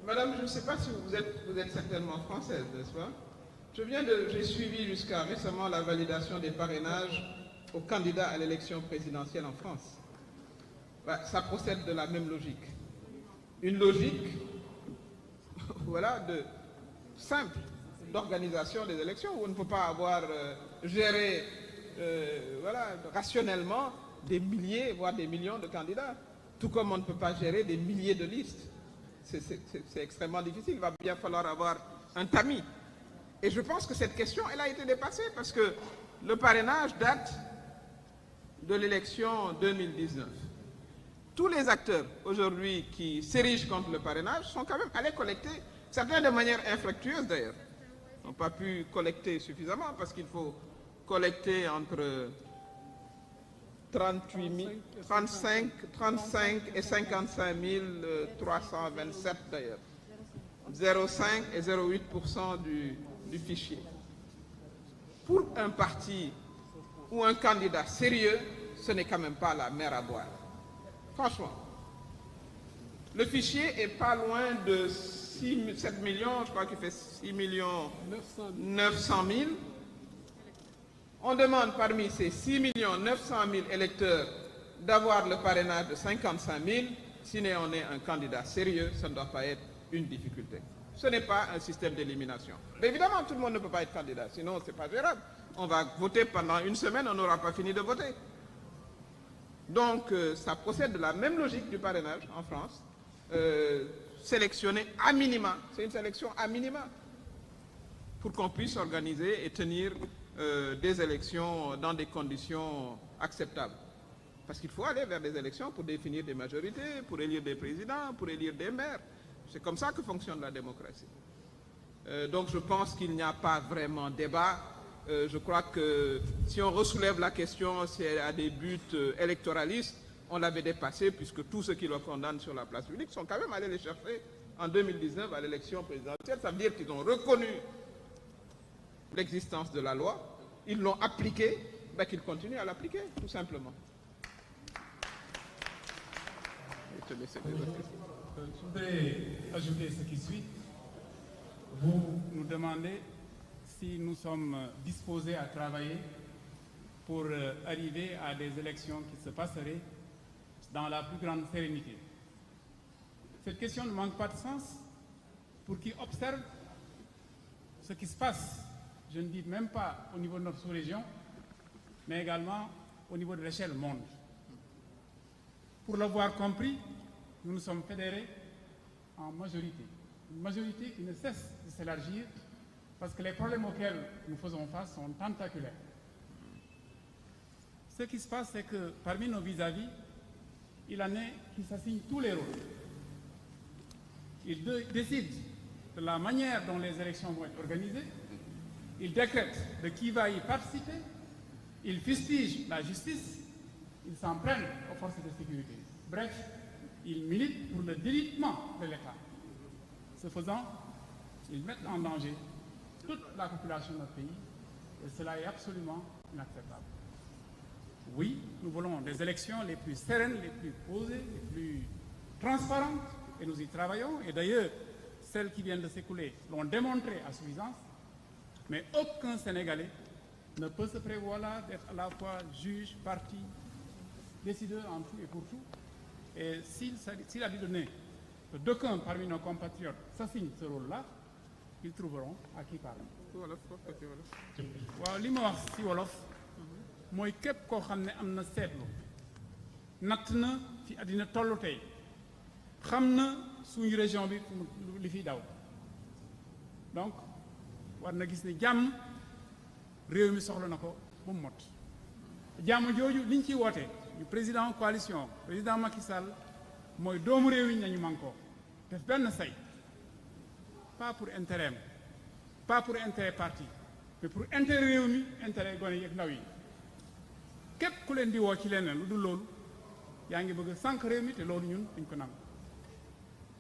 Madame, je ne sais pas si vous êtes certainement française, n'est-ce pas? J'ai suivi jusqu'à récemment la validation des parrainages aux candidats à l'élection présidentielle en France. Ça procède de la même logique. Une logique, voilà, simple d'organisation des élections où on ne peut pas avoir géré, rationnellement des milliers, voire des millions de candidats. Tout comme on ne peut pas gérer des milliers de listes. C'est extrêmement difficile. Il va bien falloir avoir un tamis. Et je pense que cette question, elle a été dépassée parce que le parrainage date de l'élection 2019. Tous les acteurs aujourd'hui qui s'érigent contre le parrainage sont quand même allés collecter, certains de manière infructueuse d'ailleurs, n'ont pas pu collecter suffisamment parce qu'il faut collecter entre 35 et 55 327 d'ailleurs. 0,5 et 0,8% du fichier. Pour un parti ou un candidat sérieux, ce n'est quand même pas la mer à boire. Franchement. Le fichier est pas loin de 7 millions, je crois qu'il fait 6 millions 900 000. On demande parmi ces 6 millions 900 000 électeurs d'avoir le parrainage de 55 000. Si on est un candidat sérieux, ça ne doit pas être une difficulté. Ce n'est pas un système d'élimination. Mais évidemment, tout le monde ne peut pas être candidat, sinon ce n'est pas gérable. On va voter pendant une semaine, on n'aura pas fini de voter. Donc, ça procède de la même logique du parrainage en France. Sélectionner à minima, c'est une sélection à minima, pour qu'on puisse organiser et tenir des élections dans des conditions acceptables. Parce qu'il faut aller vers des élections pour définir des majorités, pour élire des présidents, pour élire des maires. C'est comme ça que fonctionne la démocratie. Donc je pense qu'il n'y a pas vraiment débat. Je crois que si on ressoulève la question, c'est à des buts électoralistes, on l'avait dépassé puisque tous ceux qui le condamnent sur la place publique sont quand même allés les chercher en 2019 à l'élection présidentielle. Ça veut dire qu'ils ont reconnu l'existence de la loi, ils l'ont appliquée, qu'ils continuent à l'appliquer, tout simplement. Je voudrais ajouter ce qui suit. Vous nous demandez si nous sommes disposés à travailler pour arriver à des élections qui se passeraient dans la plus grande sérénité. Cette question ne manque pas de sens pour qui observe ce qui se passe. Je ne dis même pas au niveau de notre sous-région, mais également au niveau de l'échelle monde. Pour l'avoir compris, nous nous sommes fédérés en majorité. Une majorité qui ne cesse de s'élargir parce que les problèmes auxquels nous faisons face sont tentaculaires. Ce qui se passe, c'est que parmi nos vis-à-vis, il en est qui s'assignent tous les rôles. Ils décident de la manière dont les élections vont être organisées, ils décrètent de qui va y participer, ils fustigent la justice, ils s'en prennent aux forces de sécurité. Bref, ils militent pour le délitement de l'État. Ce faisant, ils mettent en danger toute la population de notre pays et cela est absolument inacceptable. Oui, nous voulons des élections les plus sereines, les plus posées, les plus transparentes et nous y travaillons. Et d'ailleurs, celles qui viennent de s'écouler l'ont démontré à suffisance. Mais aucun Sénégalais ne peut se prévaloir d'être à la fois juge, parti, décideur en tout et pour tout. Et s'il a dit donné que d'aucuns parmi nos compatriotes s'assignent ce rôle-là, ils trouveront à qui parler. waaw li ma wax si wolof mooy képp koo xam ne am na seetlu natt na fi àddina tollu tey xam na suñu région bi li fiy daw donc war na gis ne jàmm réew mi soxla na ko bu mu mot jàmm jooju liñ ciy woote ñu président coalition président Macky Sall mooy doomu réew yi nañu mànkoo def benn say pas pour intérêt pas pour intérêt parti mais pour intérêt réew mi intérêt gone yi ak ndaw yi képp ku leen di woo ci leneen lu dul loolu yaa ngi bëgg sànq réew mi te loolu ñun duñ ko nangu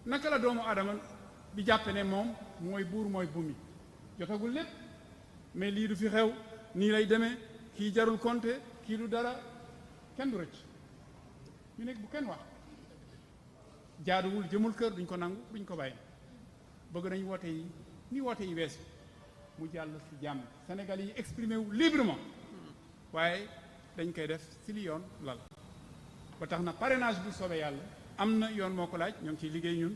naka la doomu aadama di jàppe ne moom mooy buur mooy bumi jotagul lépp mais lii du fi xew nii lay demee kii jarul compter kii du dara kenn du rëcc ñu nekk bu kenn wax jaaduwul jëmul kër duñ ko nangu duñ ko bàyyi bëgg nañ woote yi ni woote yi weesu mu jàll ci jàmm Sénégal yi exprimé wu librement waaye dañ koy def ci li yoon lal ba tax na parrainage bu soobee yàlla am na yoon moo ko laaj ñoo ngi ciy liggéey ñun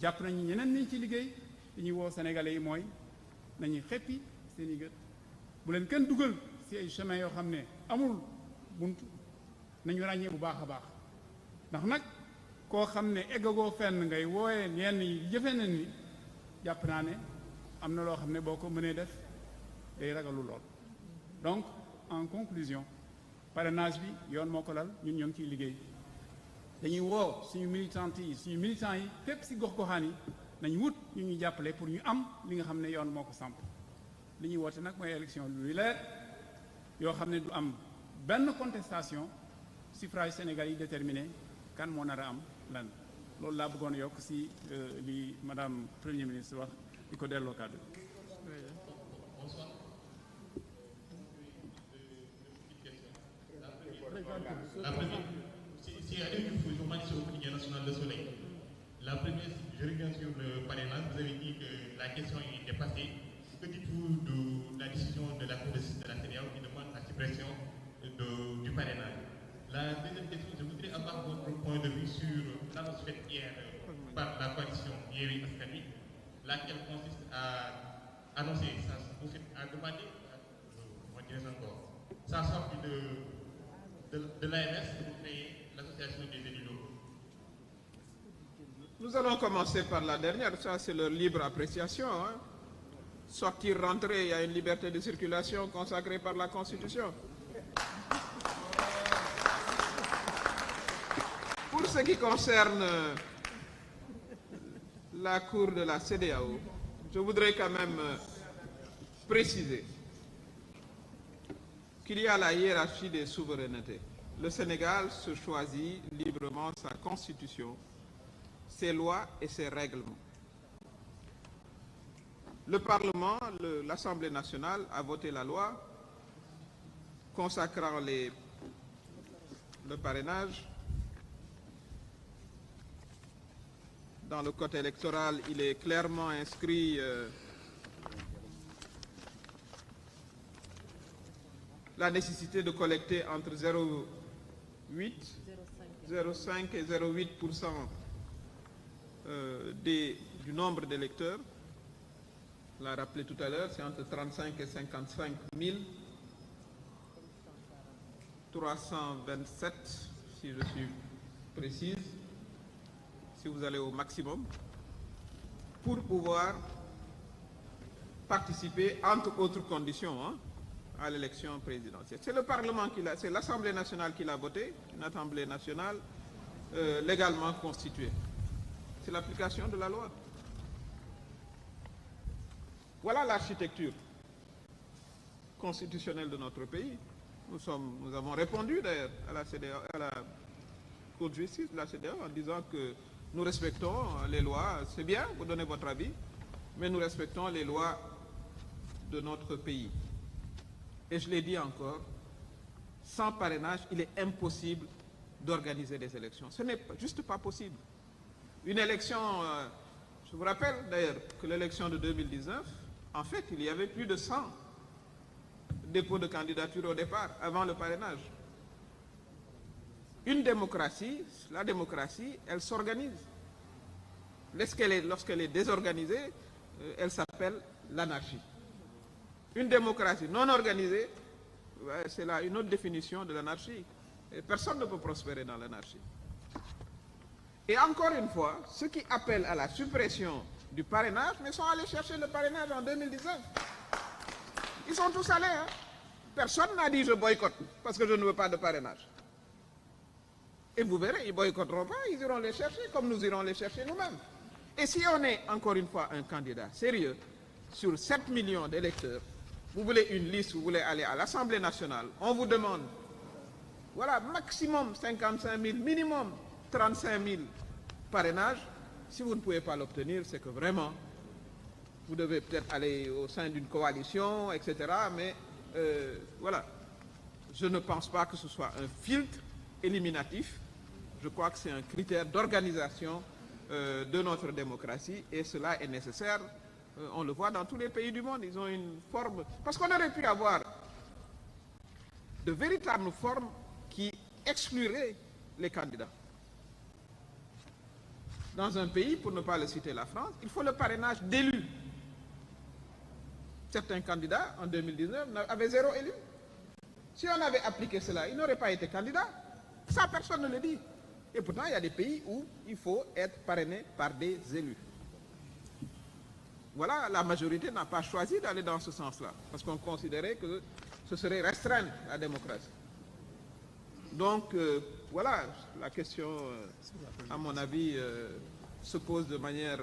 jàpp nañu ñeneen niñ ci liggéey li ñuy woo sénégalais yi mooy nañuy xeppi seen i gët bu leen kenn dugal ci ay chemin yoo xam ne amul bunt nañu ràññee bu baax a baax ndax nag koo xam ne eggagoo fenn ngay wooyee yenn yi jëfe na ni jàpp naa ne am na loo xam ne boo ko mënee def day ragalu lool. Donc en conclusion parrainage bi yoon moo ko lal ñun ñoo ngi ciy liggéey dañuy woo suñu militants yi fépp ci gox-goxaan yi nañ wut ñu ñuy jàppale pour ñu am li nga xam ne yoon moo ko samp li ñuy woote nag mooy élection luy leer yoo xam ne du am benn contestation suffrage Sénégal yi déterminé kan moo nar a am lan loolu laa bëggoon yokk ci li madame Premier ministre wax di ko delloo kàddu. La première, si à une journaliste au quotidien national Le Soleil, la première, je reviens sur le parrainage, vous avez dit que la question est dépassée. Que dites-vous de la décision de la Cour de justice de la CEDEAO qui demande la suppression du parrainage? La deuxième question, je voudrais avoir votre point de vue sur l'annonce faite hier par la coalition Yewwi Askan Wi, laquelle consiste à annoncer, à demander, on dirait encore, sa sortie de l'AMS pour créer l'association des élus locaux. Nous allons commencer par la dernière, ça c'est leur libre appréciation. Hein. Sortir, rentrer, il y a une liberté de circulation consacrée par la Constitution. Pour ce qui concerne la Cour de la CEDEAO, je voudrais quand même préciser qu'il y a la hiérarchie des souverainetés. Le Sénégal se choisit librement sa constitution, ses lois et ses règlements. Le Parlement, l'Assemblée nationale a voté la loi consacrant le parrainage. Dans le code électoral, il est clairement inscrit la nécessité de collecter entre 0,5 et 0,8% du nombre d'électeurs. On l'a rappelé tout à l'heure, c'est entre 35 et 55 327, si je suis précise, si vous allez au maximum, pour pouvoir participer, entre autres conditions, hein, à l'élection présidentielle. C'est le Parlement c'est l'Assemblée nationale qui l'a voté, une Assemblée nationale légalement constituée. C'est l'application de la loi. Voilà l'architecture constitutionnelle de notre pays. Nous avons répondu d'ailleurs à la Cour de justice de la CEDEAO en disant que nous respectons les lois. C'est bien, vous donnez votre avis, mais nous respectons les lois de notre pays. Et je l'ai dit encore, sans parrainage, il est impossible d'organiser des élections. Ce n'est juste pas possible. Une élection, je vous rappelle d'ailleurs que l'élection de 2019, en fait, il y avait plus de 100 dépôts de candidature au départ, avant le parrainage. Une démocratie, la démocratie, elle s'organise. Lorsqu'elle est désorganisée, elle s'appelle l'anarchie. Une démocratie non organisée, c'est là une autre définition de l'anarchie. Personne ne peut prospérer dans l'anarchie. Et encore une fois, ceux qui appellent à la suppression du parrainage, mais sont allés chercher le parrainage en 2019. Ils sont tous allés. Hein? Personne n'a dit je boycotte parce que je ne veux pas de parrainage. Et vous verrez, ils ne boycotteront pas, ils iront les chercher comme nous irons les chercher nous-mêmes. Et si on est, encore une fois, un candidat sérieux, sur 7 millions d'électeurs, vous voulez une liste, vous voulez aller à l'Assemblée nationale, on vous demande, voilà, maximum 55 000, minimum 35 000 parrainages. Si vous ne pouvez pas l'obtenir, c'est que vraiment, vous devez peut-être aller au sein d'une coalition, etc. Mais voilà, je ne pense pas que ce soit un filtre éliminatif. Je crois que c'est un critère d'organisation de notre démocratie, et cela est nécessaire. On le voit dans tous les pays du monde, ils ont une forme... Parce qu'on aurait pu avoir de véritables formes qui excluraient les candidats. Dans un pays, pour ne pas le citer, la France, il faut le parrainage d'élus. Certains candidats, en 2019, avaient 0 élu. Si on avait appliqué cela, ils n'auraient pas été candidats. Ça, personne ne le dit. Et pourtant, il y a des pays où il faut être parrainé par des élus. Voilà, la majorité n'a pas choisi d'aller dans ce sens-là, parce qu'on considérait que ce serait restreindre la démocratie. Donc, voilà, la question, à mon avis, se pose de manière